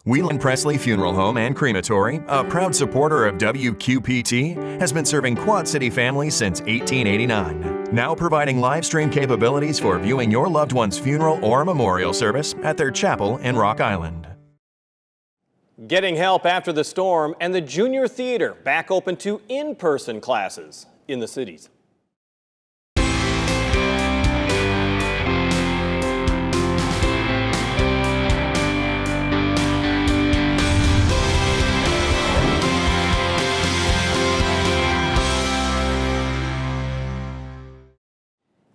Whelan Presley Funeral Home and Crematory, a proud supporter of WQPT, has been serving Quad City families since 1889. Now providing live stream capabilities for viewing your loved one's funeral or memorial service at their chapel in Rock Island. Getting help after the storm, and the Junior Theater back open to in-person classes in the cities.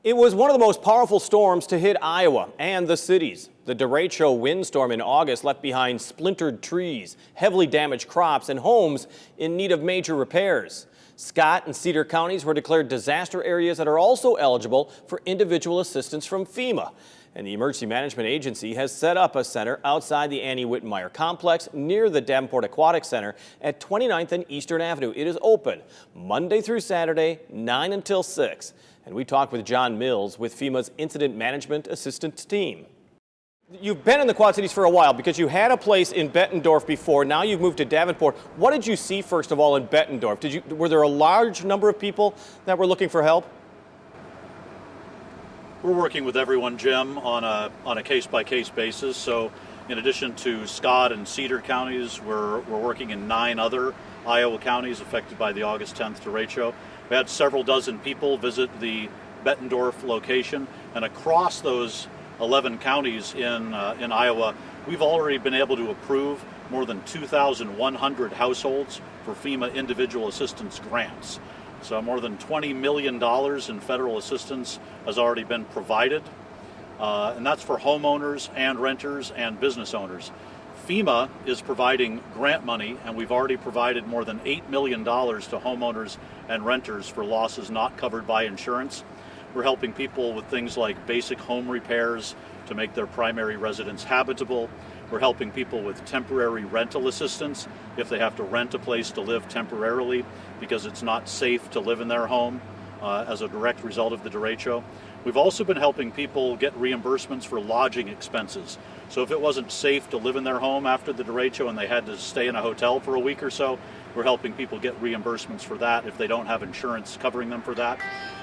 It was one of the most powerful storms to hit Iowa and the cities. The derecho windstorm in August left behind splintered trees, heavily damaged crops, and homes in need of major repairs. Scott and Cedar counties were declared disaster areas that are also eligible for individual assistance from FEMA. And the Emergency Management Agency has set up a center outside the Annie Wittenmeyer complex near the Davenport Aquatic Center at 29th and Eastern Avenue. It is open Monday through Saturday, 9 until 6. And we talked with John Mills with FEMA's Incident Management Assistance Team. You've been in the Quad Cities for a while because you had a place in Bettendorf before. Now you've moved to Davenport. What did you see, first of all, in Bettendorf? Were there a large number of people that were looking for help? We're working with everyone, Jim, on a case-by-case basis. So in addition to Scott and Cedar counties, we're working in 9 other Iowa counties affected by the August 10th derecho. We had several dozen people visit the Bettendorf location, and across those 11 counties in Iowa, we've already been able to approve more than 2,100 households for FEMA individual assistance grants. So more than $20 million in federal assistance has already been provided, and that's for homeowners and renters and business owners. FEMA is providing grant money, and we've already provided more than $8 million to homeowners and renters for losses not covered by insurance. We're helping people with things like basic home repairs to make their primary residence habitable. We're helping people with temporary rental assistance if they have to rent a place to live temporarily because it's not safe to live in their home as a direct result of the derecho. We've also been helping people get reimbursements for lodging expenses. So if it wasn't safe to live in their home after the derecho and they had to stay in a hotel for a week or so, we're helping people get reimbursements for that if they don't have insurance covering them for that.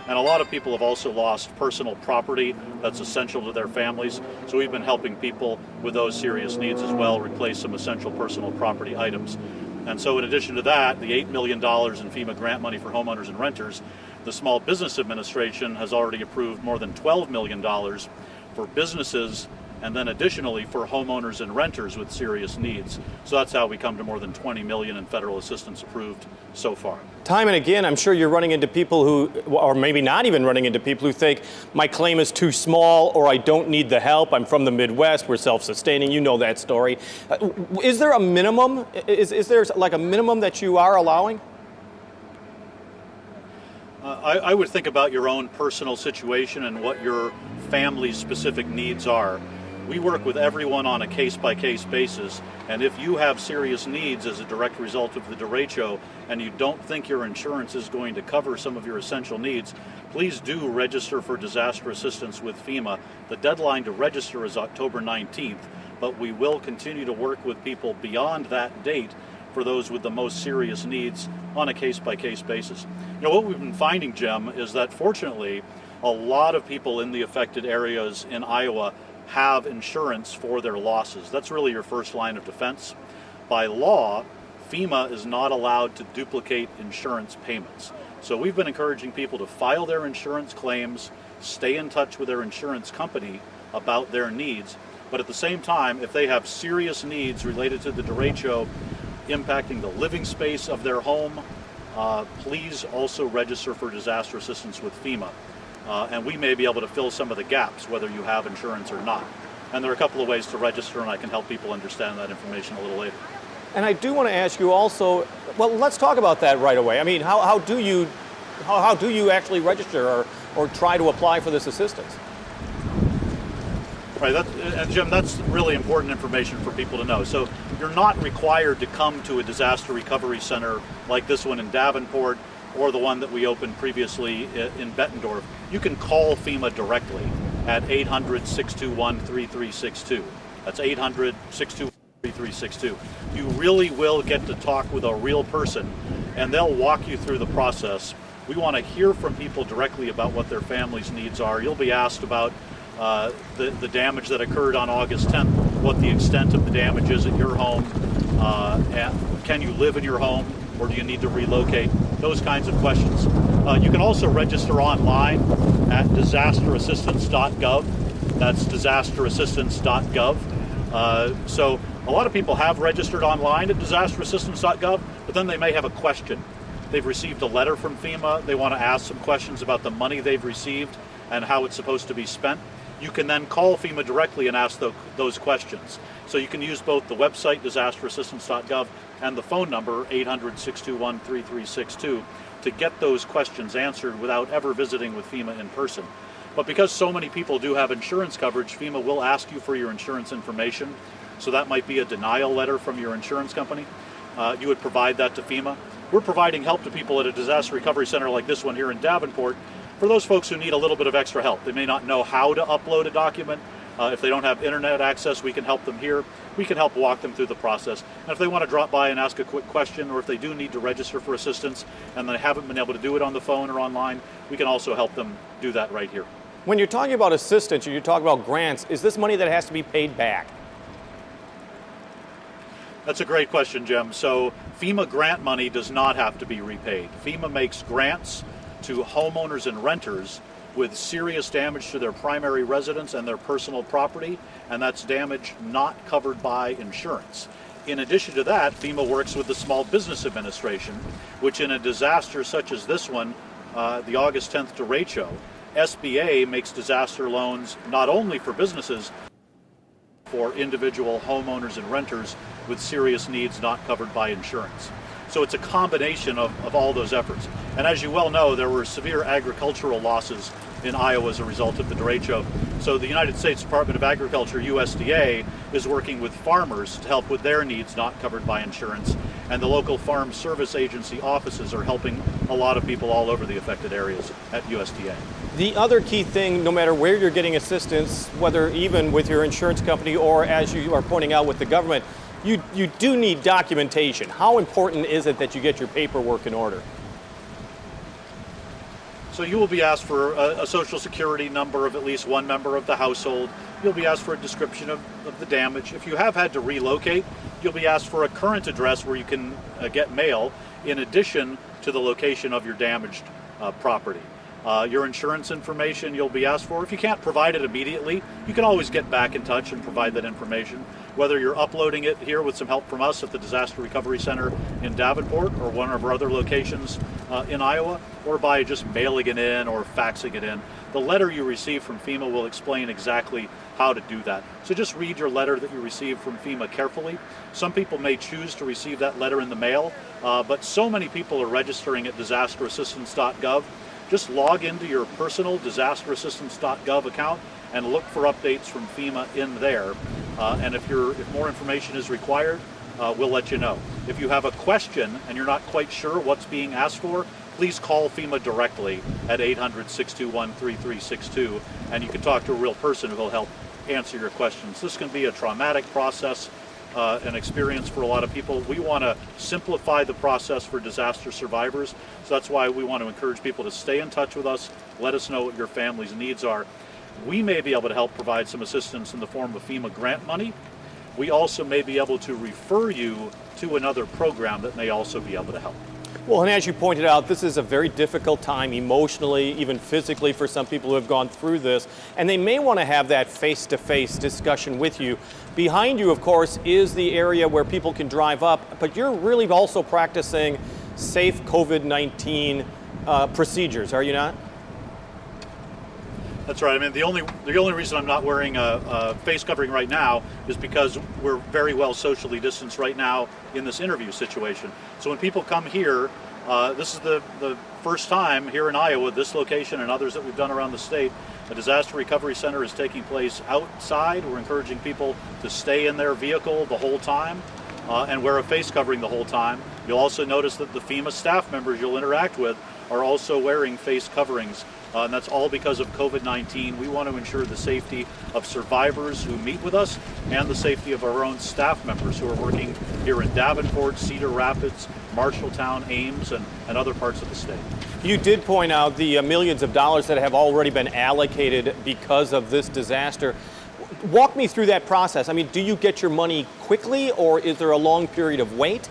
And a lot of people have also lost personal property that's essential to their families. So we've been helping people with those serious needs as well, replace some essential personal property items. And so in addition to that, the $8 million in FEMA grant money for homeowners and renters, the Small Business Administration has already approved more than $12 million for businesses, and then additionally for homeowners and renters with serious needs. So that's how we come to more than $20 million in federal assistance approved so far. Time and again, I'm sure you're running into people who, or maybe not even running into people who think my claim is too small or I don't need the help. I'm from the Midwest. We're self-sustaining. You know that story. Is there a minimum? Is there like a minimum that you are allowing? I would think about your own personal situation and what your family's specific needs are. We work with everyone on a case-by-case basis, and if you have serious needs as a direct result of the derecho and you don't think your insurance is going to cover some of your essential needs, please do register for disaster assistance with FEMA. The deadline to register is October 19th, but we will continue to work with people beyond that date for those with the most serious needs on a case-by-case basis. You know, what we've been finding, Jim, is that fortunately a lot of people in the affected areas in Iowa have insurance for their losses. That's really your first line of defense. By law, FEMA is not allowed to duplicate insurance payments. So we've been encouraging people to file their insurance claims, stay in touch with their insurance company about their needs, but at the same time, if they have serious needs related to the derecho impacting the living space of their home, please also register for disaster assistance with FEMA. And we may be able to fill some of the gaps, whether you have insurance or not. And there are a couple of ways to register, and I can help people understand that information a little later. And I do want to ask you also, well, let's talk about that right away. I mean, how do you actually register or try to apply for this assistance? Right, and Jim, that's really important information for people to know. So you're not required to come to a disaster recovery center like this one in Davenport or the one that we opened previously in Bettendorf. You can call FEMA directly at 800-621-3362. That's 800-621. 3362. You really will get to talk with a real person, and they'll walk you through the process. We want to hear from people directly about what their family's needs are. You'll be asked about the damage that occurred on August 10th, what the extent of the damage is at your home, and can you live in your home, or do you need to relocate? Those kinds of questions. You can also register online at disasterassistance.gov. That's disasterassistance.gov. So a lot of people have registered online at disasterassistance.gov, but then they may have a question. They've received a letter from FEMA. They want to ask some questions about the money they've received and how it's supposed to be spent. You can then call FEMA directly and ask those questions. So you can use both the website, disasterassistance.gov, and the phone number, 800-621-3362, to get those questions answered without ever visiting with FEMA in person. But because so many people do have insurance coverage, FEMA will ask you for your insurance information. So that might be a denial letter from your insurance company. You would provide that to FEMA. We're providing help to people at a disaster recovery center like this one here in Davenport for those folks who need a little bit of extra help. They may not know how to upload a document. If they don't have internet access, we can help them here. We can help walk them through the process. And if they want to drop by and ask a quick question, or if they do need to register for assistance and they haven't been able to do it on the phone or online, we can also help them do that right here. When you're talking about assistance, or you're talking about grants, is this money that has to be paid back? That's a great question, Jim. So FEMA grant money does not have to be repaid. FEMA makes grants to homeowners and renters with serious damage to their primary residence and their personal property, and that's damage not covered by insurance. In addition to that, FEMA works with the Small Business Administration, which in a disaster such as this one, the August 10th derecho, SBA makes disaster loans not only for businesses, for individual homeowners and renters with serious needs not covered by insurance. So it's a combination of all those efforts. And as you well know, there were severe agricultural losses in Iowa as a result of the derecho. So the United States Department of Agriculture, USDA, is working with farmers to help with their needs not covered by insurance. And the local Farm Service Agency offices are helping a lot of people all over the affected areas at USDA. The other key thing, no matter where you're getting assistance, whether even with your insurance company or as you are pointing out with the government, you do need documentation. How important is it that you get your paperwork in order? So you will be asked for a social security number of at least one member of the household. You'll be asked for a description of the damage. If you have had to relocate, you'll be asked for a current address where you can get mail in addition to the location of your damaged property. Your insurance information you'll be asked for. If you can't provide it immediately, you can always get back in touch and provide that information. Whether you're uploading it here with some help from us at the Disaster Recovery Center in Davenport or one of our other locations in Iowa, or by just mailing it in or faxing it in, the letter you receive from FEMA will explain exactly how to do that. So just read your letter that you receive from FEMA carefully. Some people may choose to receive that letter in the mail, but so many people are registering at disasterassistance.gov. Just log into your personal disasterassistance.gov account and look for updates from FEMA in there. And if more information is required, we'll let you know. If you have a question and you're not quite sure what's being asked for, please call FEMA directly at 800-621-3362, and you can talk to a real person who will help answer your questions. This can be a traumatic process, an experience for a lot of people. We want to simplify the process for disaster survivors, so that's why we want to encourage people to stay in touch with us, let us know what your family's needs are. We may be able to help provide some assistance in the form of FEMA grant money. We also may be able to refer you to another program that may also be able to help. Well, and as you pointed out, this is a very difficult time emotionally, even physically, for some people who have gone through this, and they may want to have that face-to-face discussion with you. Behind you, of course, is the area where people can drive up, but you're really also practicing safe COVID-19 procedures, are you not? That's right. I mean, the only reason I'm not wearing a face covering right now is because we're very well socially distanced right now in this interview situation. So when people come here, this is the first time here in Iowa, this location and others that we've done around the state, a disaster recovery center is taking place outside. We're encouraging people to stay in their vehicle the whole time and wear a face covering the whole time. You'll also notice that the FEMA staff members you'll interact with are also wearing face coverings and that's all because of COVID-19. We want to ensure the safety of survivors who meet with us and the safety of our own staff members who are working here in Davenport, Cedar Rapids, Marshalltown, Ames, and other parts of the state. You did point out the millions of dollars that have already been allocated because of this disaster. Walk me through that process. I mean, do you get your money quickly, or is there a long period of wait?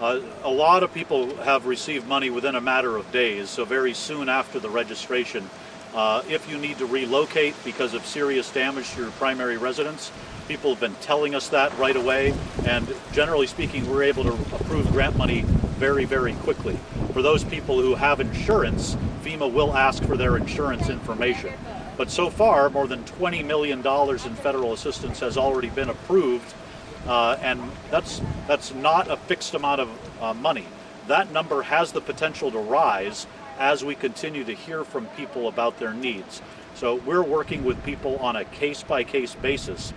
A lot of people have received money within a matter of days, so very soon after the registration. If you need to relocate because of serious damage to your primary residence, people have been telling us that right away, and generally speaking, we're able to approve grant money very, very quickly. For those people who have insurance, FEMA will ask for their insurance information. But so far, more than $20 million in federal assistance has already been approved, and that's not a fixed amount of money. That number has the potential to rise as we continue to hear from people about their needs. So we're working with people on a case-by-case basis.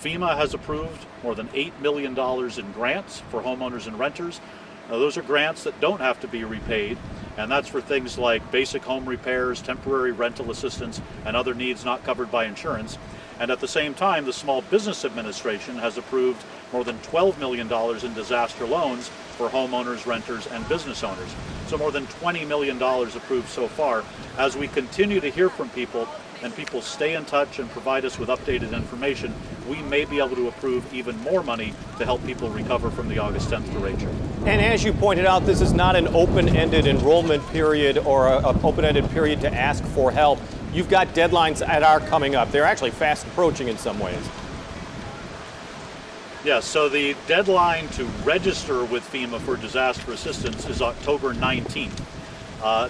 FEMA has approved more than $8 million in grants for homeowners and renters. Now, those are grants that don't have to be repaid, and that's for things like basic home repairs, temporary rental assistance, and other needs not covered by insurance. And at the same time, the Small Business Administration has approved more than $12 million in disaster loans for homeowners, renters, and business owners. So more than $20 million approved so far. As we continue to hear from people, and people stay in touch and provide us with updated information, we may be able to approve even more money to help people recover from the August 10th derecho. And as you pointed out, this is not an open-ended enrollment period or an open-ended period to ask for help. You've got deadlines that are coming up. They're actually fast approaching in some ways. Yeah, so the deadline to register with FEMA for disaster assistance is October 19th.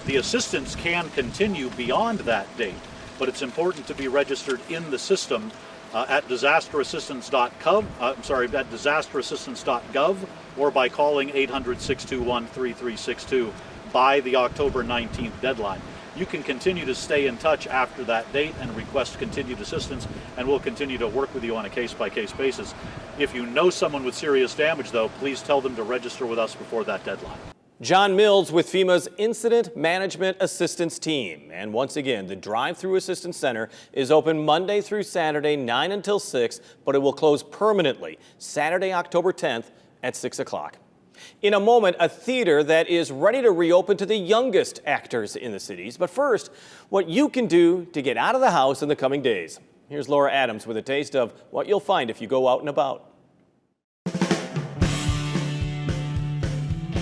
The assistance can continue beyond that date, but it's important to be registered in the system at disasterassistance.gov or by calling 800-621-3362 by the October 19th deadline. You can continue to stay in touch after that date and request continued assistance, and we'll continue to work with you on a case-by-case basis. If you know someone with serious damage, though, please tell them to register with us before that deadline. John Mills with FEMA's Incident Management Assistance Team. And once again, the Drive-Through Assistance Center is open Monday through Saturday, 9 until 6, but it will close permanently Saturday, October 10th at 6 o'clock. In a moment, a theater that is ready to reopen to the youngest actors in the cities. But first, what you can do to get out of the house in the coming days. Here's Laura Adams with a taste of what you'll find if you go out and about.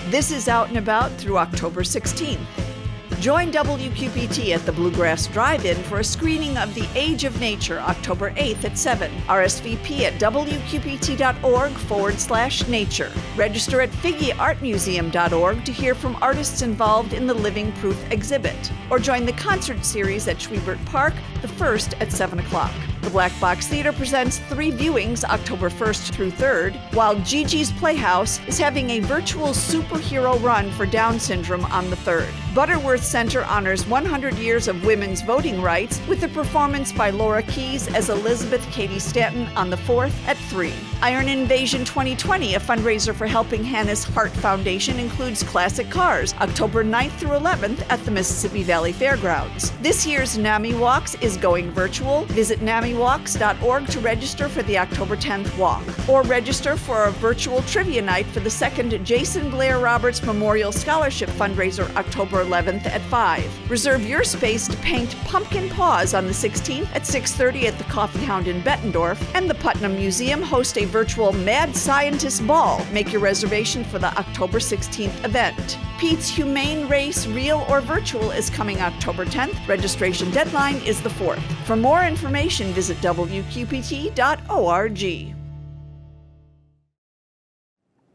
This is Out and About through October 16th. Join WQPT at the Bluegrass Drive-In for a screening of The Age of Nature, October 8th at 7. RSVP at wqpt.org/nature. Register at figgeartmuseum.org to hear from artists involved in the Living Proof exhibit. Or join the concert series at Schwiebert Park, the first at 7 o'clock. The Black Box Theater presents 3 viewings October 1st through 3rd, while Gigi's Playhouse is having a virtual superhero run for Down syndrome on the 3rd. Butterworth Center honors 100 years of women's voting rights with a performance by Laura Keyes as Elizabeth Cady Stanton on the 4th at 3. Iron Invasion 2020, a fundraiser for Helping Hannah's Heart Foundation, includes classic cars October 9th through 11th at the Mississippi Valley Fairgrounds. This year's NAMI Walks is going virtual. Visit NAMIWalks.org to register for the October 10th walk, or register for a virtual trivia night for the 2nd Jason Blair Roberts Memorial Scholarship fundraiser October 11th at 5. Reserve your space to paint pumpkin paws on the 16th at 6:30 at the Coffee Hound in Bettendorf, and the Putnam Museum hosts a virtual Mad Scientist Ball. Make your reservation for the October 16th event. Pete's Humane Race, real or virtual, is coming October 10th. Registration deadline is the 4th. For more information, visit wqpt.org.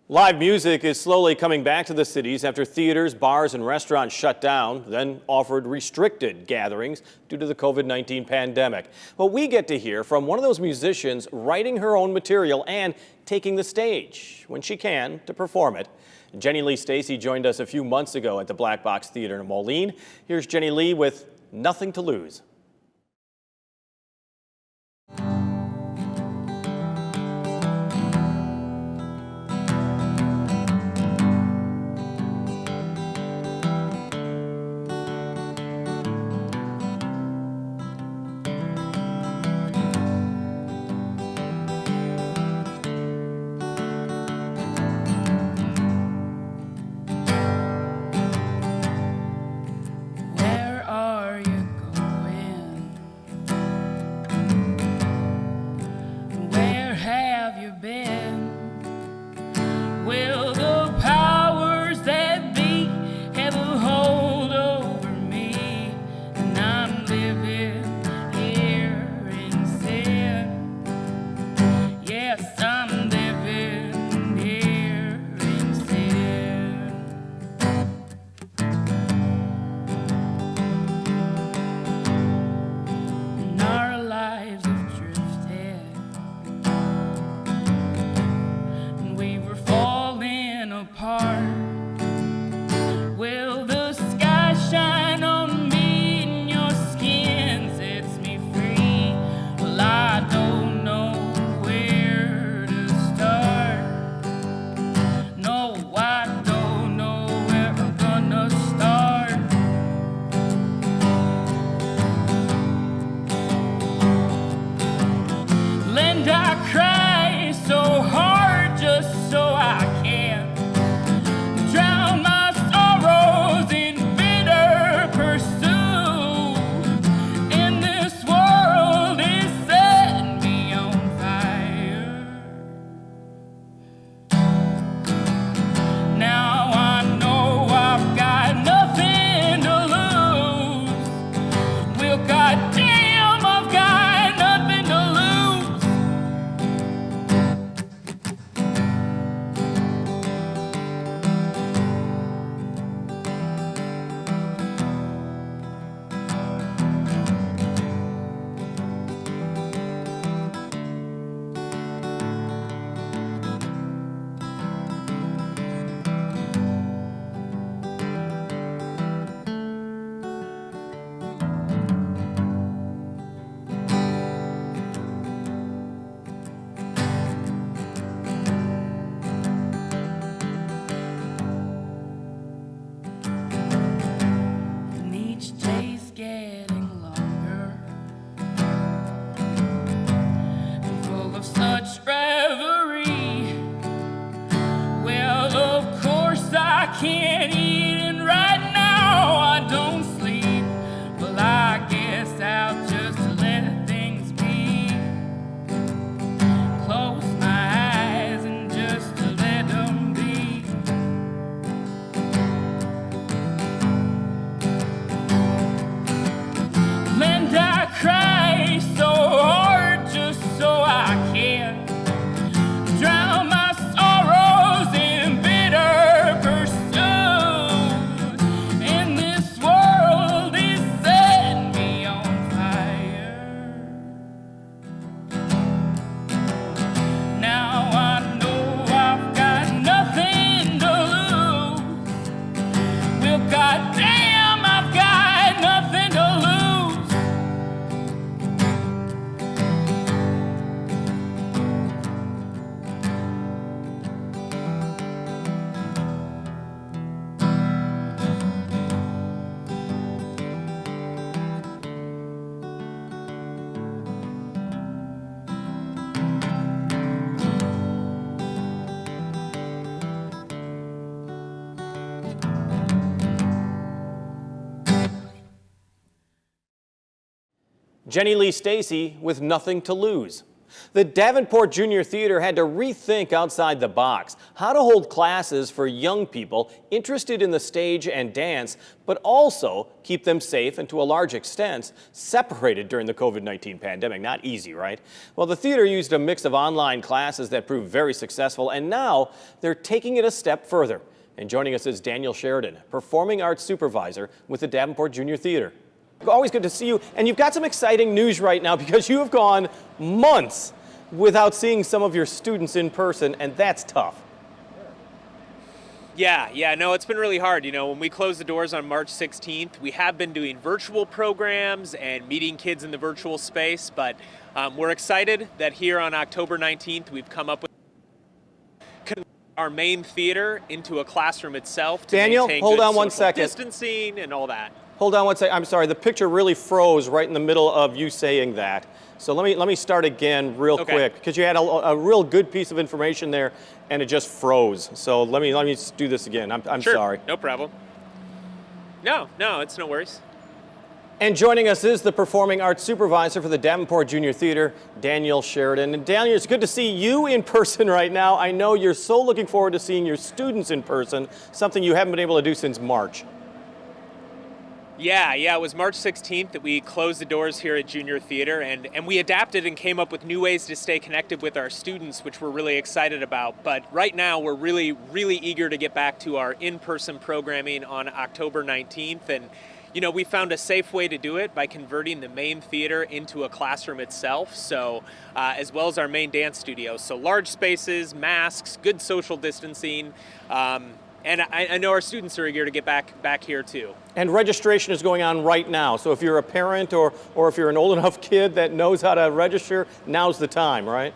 Live music is slowly coming back to the cities after theaters, bars, and restaurants shut down, then offered restricted gatherings due to the COVID-19 pandemic. Well, we get to hear from one of those musicians writing her own material and taking the stage when she can to perform it. Jenny Lee Stacy joined us a few months ago at the Black Box Theater in Moline. Here's Jenny Lee with Nothing to Lose. have you been? Will the powers that be have a hold over me? And I'm living here in sin. Yes, I'm living here in sin. And our lives have drifted, and we were falling apart. Will the sky shine on me and your skin sets me free? Well, I don't know where to start. No, I don't know where I'm gonna start. And I cry so hard just so I can drown my sorrows in bitter pursuit. And this world is setting me on fire. Now I know I've got nothing to lose. Well, goddamn, I've got nothing to lose. And each day's getting longer and full of such reverie. Well, of course I can't eat, and right now I don't sleep. Well, I guess I'll just let things be. Close my eyes and just to let them be. And I cry so hard just so I can drown my sorrows in bitter pursuit. And this world is setting me on fire. Now I know I've got nothing to lose. Well, goddamn, I've got nothing to lose. Jenny Lee Stacy with nothing to lose. The Davenport Junior Theater had to rethink outside the box how to hold classes for young people interested in the stage and dance, but also keep them safe and to a large extent separated during the COVID-19 pandemic. Not easy, right? Well, the theater used a mix of online classes that proved very successful, and now they're taking it a step further. And joining us is Daniel Sheridan, Performing Arts Supervisor with the Davenport Junior Theater. Always good to see you, and you've got some exciting news right now because you have gone months without seeing some of your students in person, and that's tough. Yeah, no, it's been really hard. You know, when we closed the doors on March 16th, we have been doing virtual programs and meeting kids in the virtual space, but we're excited that here on October 19th, we've come up with our main theater into a classroom itself to Daniel, maintain hold good on one social second. distancing and all that. Hold on one second. I'm sorry, the picture really froze right in the middle of you saying that. So let me start again real quick, because you had a real good piece of information there and it just froze. So let me just do this again. I'm Sure, sorry. no problem. No, it's no worries. And joining us is the Performing Arts Supervisor for the Davenport Junior Theater, Daniel Sheridan. And Daniel, it's good to see you in person right now. I know you're so looking forward to seeing your students in person, something you haven't been able to do since March. Yeah, it was March 16th that we closed the doors here at Junior Theater, and we adapted and came up with new ways to stay connected with our students, which we're really excited about. But right now, we're really eager to get back to our in-person programming on October 19th. And you know, we found a safe way to do it by converting the main theater into a classroom itself, so as well as our main dance studio. So large spaces, masks, good social distancing, and I know our students are eager to get back here too. And registration is going on right now. So if you're a parent or if you're an old enough kid that knows how to register, now's the time, right?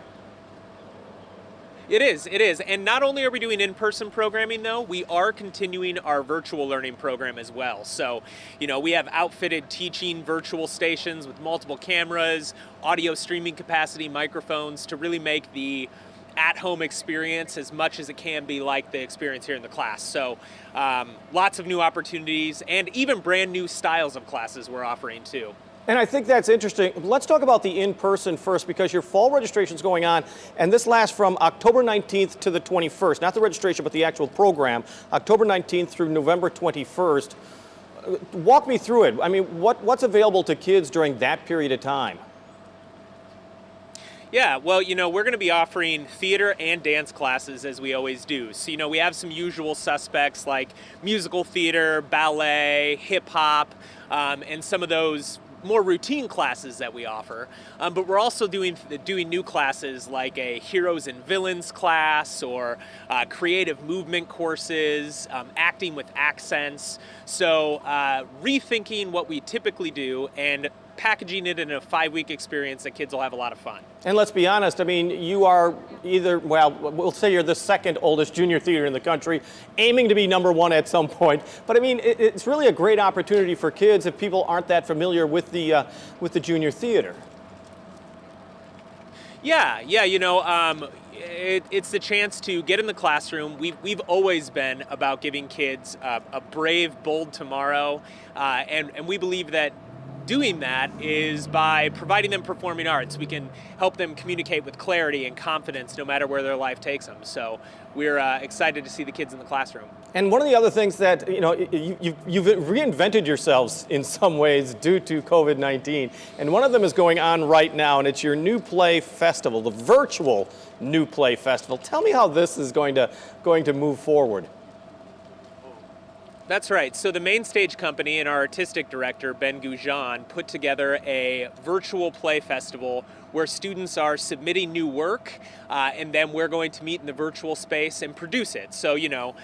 It is. And not only are we doing in-person programming, though, we are continuing our virtual learning program as well. So, you know, we have outfitted teaching virtual stations with multiple cameras, audio streaming capacity, microphones to really make the at-home experience as much as it can be like the experience here in the class. So lots of new opportunities and even brand new styles of classes we're offering too. And I think that's interesting. Let's talk about the in-person first, because your fall registration is going on, and this lasts from October 19th to the 21st. Not the registration, but the actual program, October 19th through November 21st. Walk me through it. I mean, what's available to kids during that period of time? Yeah, well, you know, we're going to be offering theater and dance classes as we always do. So, you know, we have some usual suspects like musical theater, ballet, hip hop, and some of those more routine classes that we offer, but we're also doing new classes like a heroes and villains class or creative movement courses, acting with accents. So rethinking what we typically do and packaging it in a 5-week experience that kids will have a lot of fun. And let's be honest, I mean, you are either, well, we'll say you're the second oldest junior theater in the country, aiming to be number one at some point. But I mean, it's really a great opportunity for kids if people aren't that familiar with the junior theater. Yeah, you know, it's the chance to get in the classroom. We've always been about giving kids a brave, bold tomorrow, and we believe that doing that is by providing them performing arts. We can help them communicate with clarity and confidence no matter where their life takes them. So we're excited to see the kids in the classroom. And one of the other things that, you know, you've reinvented yourselves in some ways due to COVID-19. And one of them is going on right now, and it's your New Play Festival, the virtual New Play Festival. Tell me how this is going to move forward. That's right. So the Main Stage Company and our artistic director, Ben Goujon, put together a virtual play festival where students are submitting new work, and then we're going to meet in the virtual space and produce it. So, you know,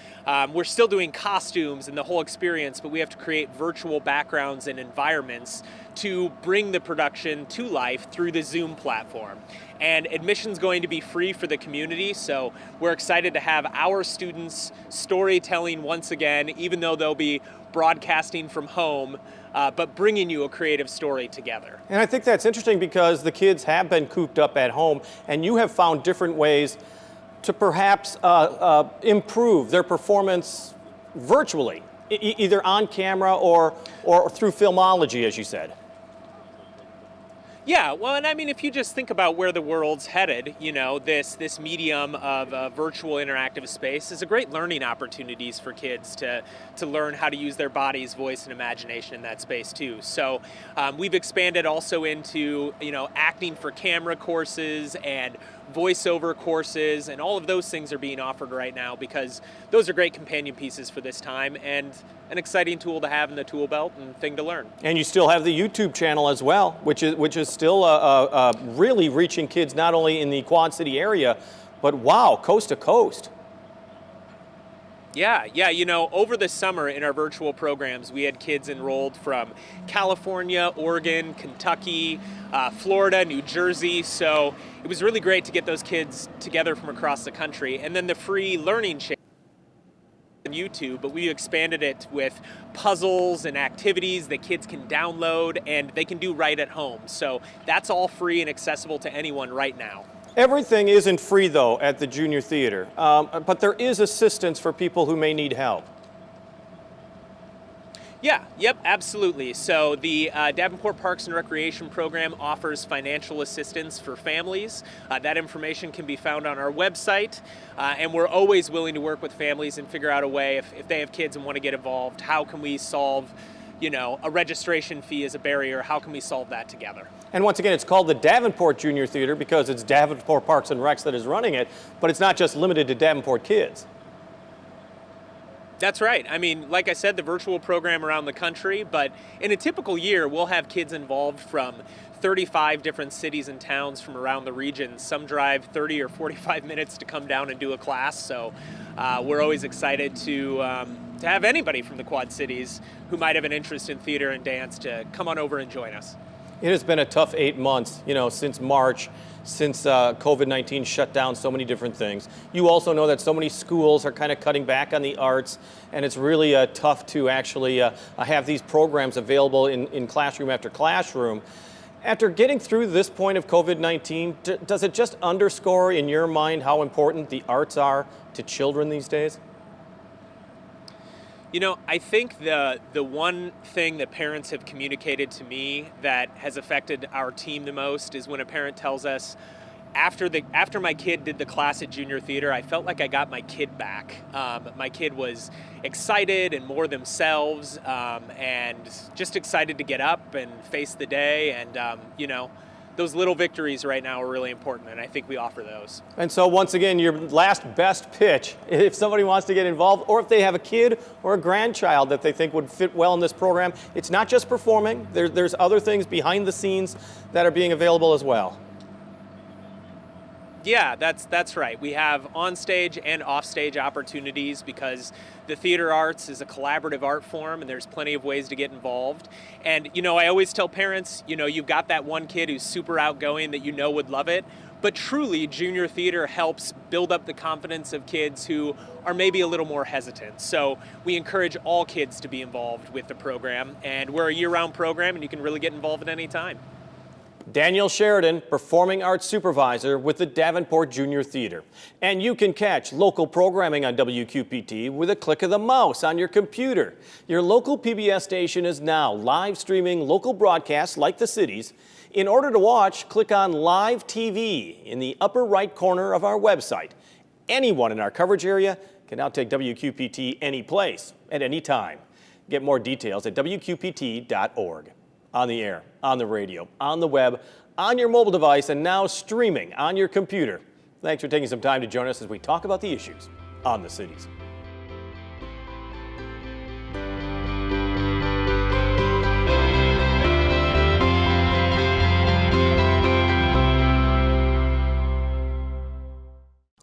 we're still doing costumes and the whole experience, but we have to create virtual backgrounds and environments to bring the production to life through the Zoom platform. And admission's going to be free for the community, so we're excited to have our students storytelling once again, even though they'll be broadcasting from home, but bringing you a creative story together. And I think that's interesting because the kids have been cooped up at home, and you have found different ways to perhaps improve their performance virtually, either on camera or through filmology, as you said. Yeah, well, and I mean, if you just think about where the world's headed, you know, this medium of virtual interactive space is a great learning opportunities for kids to learn how to use their body's voice and imagination in that space too. So we've expanded also into, you know, acting for camera courses and voiceover courses, and all of those things are being offered right now because those are great companion pieces for this time and an exciting tool to have in the tool belt and thing to learn. And you still have the YouTube channel as well, which is still really reaching kids not only in the Quad City area, but wow, coast to coast. Yeah, you know, over the summer in our virtual programs, we had kids enrolled from California, Oregon, Kentucky, Florida, New Jersey. So it was really great to get those kids together from across the country. And then the free learning channel on YouTube, but we expanded it with puzzles and activities that kids can download and they can do right at home. So that's all free and accessible to anyone right now. Everything isn't free, though, at the Junior Theater, but there is assistance for people who may need help. Yeah, yep, absolutely. So the Davenport Parks and Recreation Program offers financial assistance for families. That information can be found on our website, and we're always willing to work with families and figure out a way, if they have kids and want to get involved, how can we solve, a registration fee as a barrier, how can we solve that together? And once again, it's called the Davenport Junior Theater because it's Davenport Parks and Recs that is running it, but it's not just limited to Davenport kids. That's right. I mean, like I said, the virtual program around the country, but in a typical year, we'll have kids involved from 35 different cities and towns from around the region. Some drive 30 or 45 minutes to come down and do a class, so we're always excited to have anybody from the Quad Cities who might have an interest in theater and dance to come on over and join us. It has been a tough 8 months, since March, since COVID-19 shut down so many different things. You also know that so many schools are kind of cutting back on the arts, and it's really tough to actually have these programs available in classroom after classroom. After getting through this point of COVID-19, does it just underscore in your mind how important the arts are to children these days? I think the one thing that parents have communicated to me that has affected our team the most is when a parent tells us, after my kid did the class at Junior Theater, I felt like I got my kid back. My kid was excited and more themselves, and just excited to get up and face the day. And, those little victories right now are really important, and I think we offer those. And so once again, your last best pitch, if somebody wants to get involved, or if they have a kid or a grandchild that they think would fit well in this program, it's not just performing. There's other things behind the scenes that are being available as well. Yeah, that's right. We have on-stage and off-stage opportunities because the theater arts is a collaborative art form and there's plenty of ways to get involved. And, I always tell parents, you've got that one kid who's super outgoing that would love it. But truly, Junior Theater helps build up the confidence of kids who are maybe a little more hesitant. So we encourage all kids to be involved with the program. And we're a year-round program and you can really get involved at any time. Daniel Sheridan, Performing Arts Supervisor with the Davenport Junior Theater. And you can catch local programming on WQPT with a click of the mouse on your computer. Your local PBS station is now live streaming local broadcasts like the cities. In order to watch, click on Live TV in the upper right corner of our website. Anyone in our coverage area can now take WQPT any place, at any time. Get more details at WQPT.org. On the air, on the radio, on the web, on your mobile device, and now streaming on your computer. Thanks for taking some time to join us as we talk about the issues on the cities.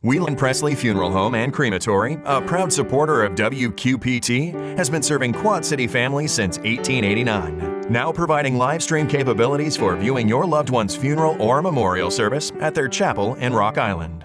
Whelan Presley Funeral Home and Crematory, a proud supporter of WQPT, has been serving Quad City families since 1889. Now providing live stream capabilities for viewing your loved one's funeral or memorial service at their chapel in Rock Island.